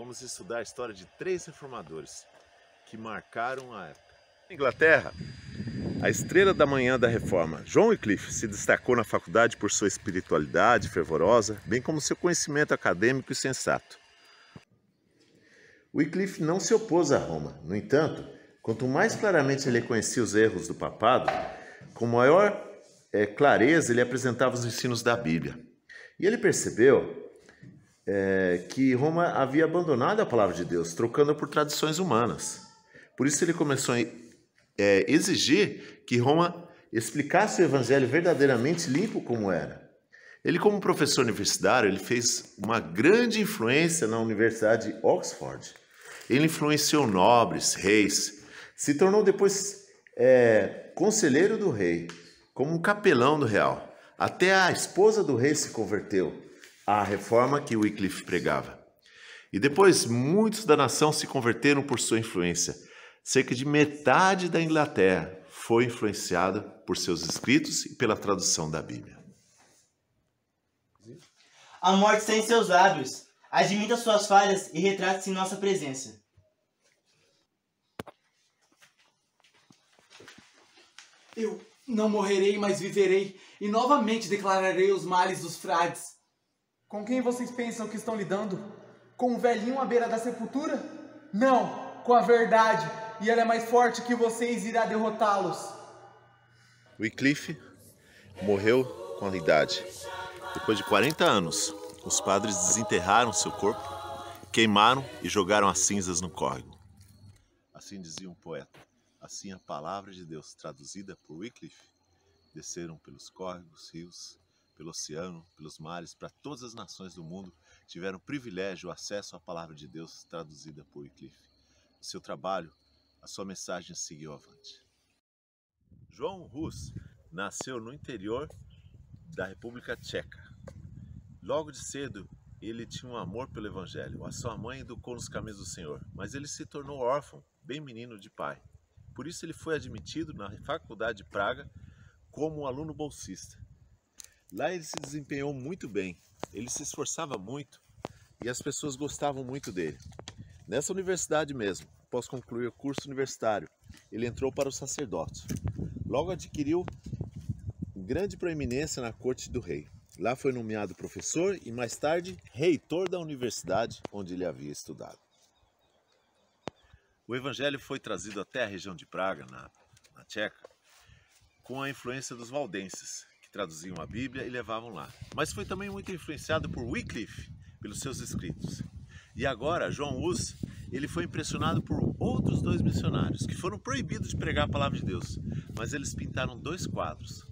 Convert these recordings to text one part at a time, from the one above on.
vamos estudar a história de 3 reformadores que marcaram a época. Na Inglaterra, a estrela da manhã da reforma, John Wycliffe, se destacou na faculdade por sua espiritualidade fervorosa, bem como seu conhecimento acadêmico e sensato. Wycliffe não se opôs a Roma. No entanto, quanto mais claramente ele reconhecia os erros do papado, com maior clareza ele apresentava os ensinos da Bíblia. E ele percebeu que Roma havia abandonado a palavra de Deus, trocando-a por tradições humanas. Por isso ele começou a exigir que Roma explicasse o evangelho verdadeiramente limpo como era. Ele, como professor universitário, ele fez uma grande influência na Universidade de Oxford. Ele influenciou nobres, reis, se tornou depois conselheiro do rei, como um capelão do real. Até a esposa do rei se converteu à reforma que Wycliffe pregava. E depois muitos da nação se converteram por sua influência. Cerca de metade da Inglaterra foi influenciada por seus escritos e pela tradução da Bíblia. A morte está em seus lábios. Admita suas falhas e retrate-se em nossa presença. Eu não morrerei, mas viverei, e novamente declararei os males dos frades. Com quem vocês pensam que estão lidando? Com um velhinho à beira da sepultura? Não, com a verdade, e ela é mais forte que vocês e irá derrotá-los. Wycliffe morreu com a idade. Depois de 40 anos, os padres desenterraram seu corpo, queimaram e jogaram as cinzas no córrego. Assim dizia um poeta. Assim a palavra de Deus, traduzida por Wycliffe, desceram pelos córregos, rios, pelo oceano, pelos mares, para todas as nações do mundo, tiveram privilégio, o acesso à palavra de Deus traduzida por Wycliffe. O seu trabalho, a sua mensagem seguiu avante. João Hus nasceu no interior da República Tcheca. Logo de cedo, ele tinha um amor pelo Evangelho. A sua mãe educou nos caminhos do Senhor, mas ele se tornou órfão, bem menino de pai. Por isso ele foi admitido na Faculdade de Praga como um aluno bolsista. Lá ele se desempenhou muito bem, ele se esforçava muito e as pessoas gostavam muito dele. Nessa universidade mesmo, após concluir o curso universitário, ele entrou para o sacerdócio. Logo adquiriu grande proeminência na corte do rei. Lá foi nomeado professor e mais tarde reitor da universidade onde ele havia estudado. O evangelho foi trazido até a região de Praga, na Tcheca, com a influência dos valdenses, que traduziam a Bíblia e levavam lá. Mas foi também muito influenciado por Wycliffe, pelos seus escritos. E agora, João Hus, ele foi impressionado por outros 2 missionários, que foram proibidos de pregar a palavra de Deus. Mas eles pintaram 2 quadros,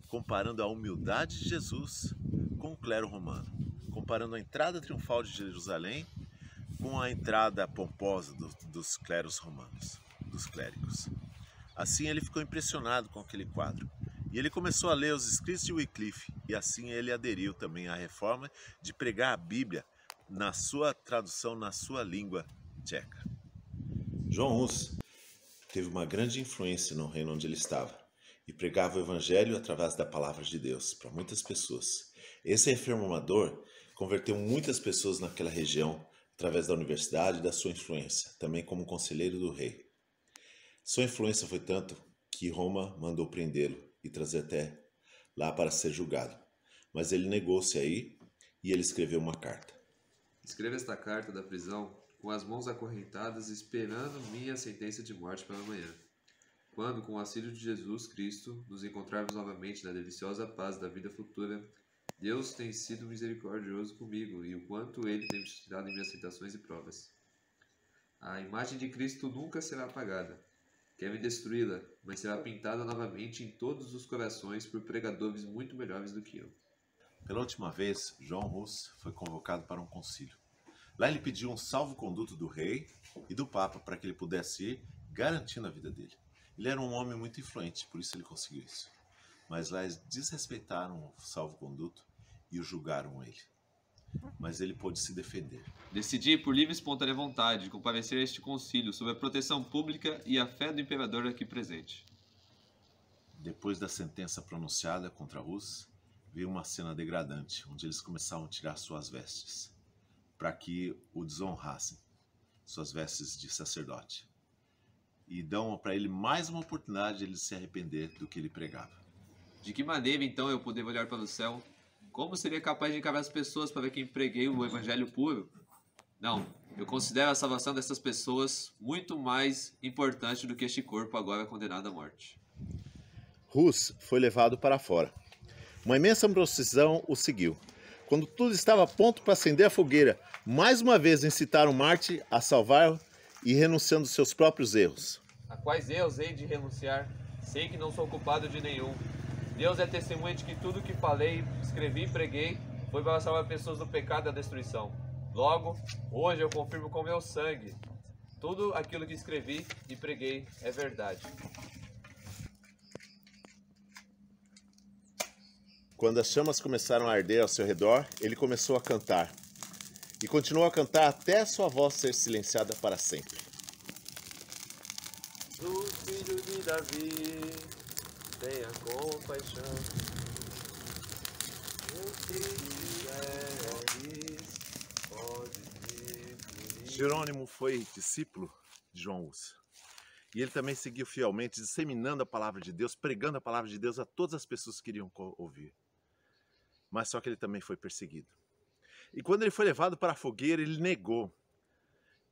comparando a humildade de Jesus com o clero romano, comparando a entrada triunfal de Jerusalém com a entrada pomposa dos clérigos romanos, dos clérigos. Assim ele ficou impressionado com aquele quadro. E ele começou a ler os escritos de Wycliffe, e assim ele aderiu também à reforma de pregar a Bíblia na sua tradução, na sua língua tcheca. João Hus teve uma grande influência no reino onde ele estava, e pregava o Evangelho através da palavra de Deus para muitas pessoas. Esse reformador converteu muitas pessoas naquela região, através da universidade e da sua influência, também como conselheiro do rei. Sua influência foi tanto que Roma mandou prendê-lo e trazer até lá para ser julgado. Mas ele negou-se aí e ele escreveu uma carta. Escreva esta carta da prisão com as mãos acorrentadas, esperando minha sentença de morte pela manhã. Quando, com o auxílio de Jesus Cristo, nos encontrarmos novamente na deliciosa paz da vida futura, Deus tem sido misericordioso comigo e o quanto Ele tem me sustentado em minhas tentações e provas. A imagem de Cristo nunca será apagada. Querem destruí-la, mas será pintada novamente em todos os corações por pregadores muito melhores do que eu. Pela última vez, João Hus foi convocado para um concílio. Lá ele pediu um salvo-conduto do rei e do papa para que ele pudesse ir garantindo a vida dele. Ele era um homem muito influente, por isso ele conseguiu isso. Mas lá eles desrespeitaram o salvo-conduto e o julgaram ele. Mas ele pôde se defender. Decidi, por livre e espontânea vontade, comparecer a este concílio sob a proteção pública e a fé do imperador aqui presente. Depois da sentença pronunciada contra Hus, veio uma cena degradante, onde eles começavam a tirar suas vestes, para que o desonrassem. suas vestes de sacerdote e dão para ele mais uma oportunidade de ele se arrepender do que ele pregava. De que maneira, então, eu poderia olhar para o céu? Como seria capaz de encarar as pessoas para ver quem preguei o evangelho puro? Não, eu considero a salvação dessas pessoas muito mais importante do que este corpo agora condenado à morte. Rus foi levado para fora. Uma imensa procissão o seguiu. Quando tudo estava a ponto para acender a fogueira, mais uma vez incitaram Marte a salvar e renunciando aos seus próprios erros. A quais erros hei de renunciar? Sei que não sou culpado de nenhum. Deus é testemunha de que tudo que falei, escrevi e preguei foi para salvar pessoas do pecado e da destruição. Logo, hoje eu confirmo com meu sangue. Tudo aquilo que escrevi e preguei é verdade. Quando as chamas começaram a arder ao seu redor, ele começou a cantar. E continuou a cantar até sua voz ser silenciada para sempre. O filho de Davi, tenha compaixão. O que quiseres, pode me. Jerônimo foi discípulo de João Hus. E ele também seguiu fielmente, disseminando a palavra de Deus, pregando a palavra de Deus a todas as pessoas que queriam ouvir. Mas só que ele também foi perseguido. E quando ele foi levado para a fogueira, ele negou.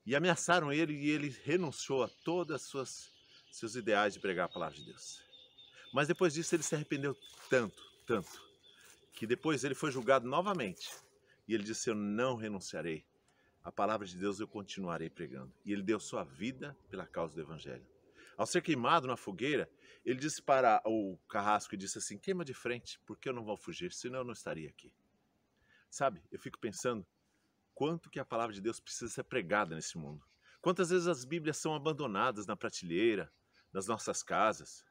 E ameaçaram ele e ele renunciou a todos seus ideais de pregar a palavra de Deus. Mas depois disso ele se arrependeu tanto, que depois ele foi julgado novamente. E ele disse, eu não renunciarei. A palavra de Deus eu continuarei pregando. E ele deu sua vida pela causa do evangelho. Ao ser queimado na fogueira, ele disse para o carrasco e disse assim, queima de frente, porque eu não vou fugir, senão eu não estaria aqui. Sabe, eu fico pensando quanto que a palavra de Deus precisa ser pregada nesse mundo. Quantas vezes as Bíblias são abandonadas na prateleira, nas nossas casas,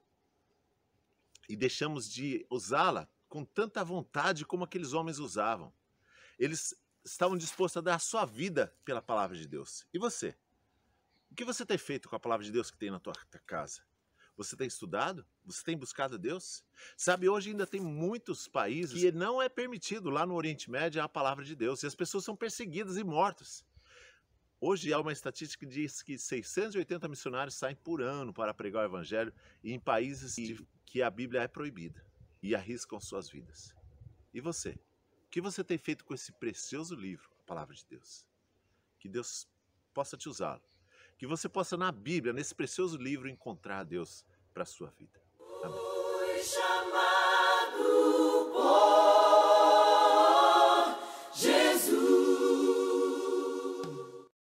e deixamos de usá-la com tanta vontade como aqueles homens usavam. Eles estavam dispostos a dar a sua vida pela palavra de Deus. E você? O que você tem feito com a palavra de Deus que tem na tua casa? Você tem estudado? Você tem buscado Deus? Sabe, hoje ainda tem muitos países que não é permitido lá no Oriente Médio a palavra de Deus. E as pessoas são perseguidas e mortas. Hoje há uma estatística que diz que 680 missionários saem por ano para pregar o evangelho em países que a Bíblia é proibida. E arriscam suas vidas. E você? O que você tem feito com esse precioso livro, a palavra de Deus? Que Deus possa te usá-lo. Que você possa, na Bíblia, nesse precioso livro, encontrar Deus para a sua vida. Amém.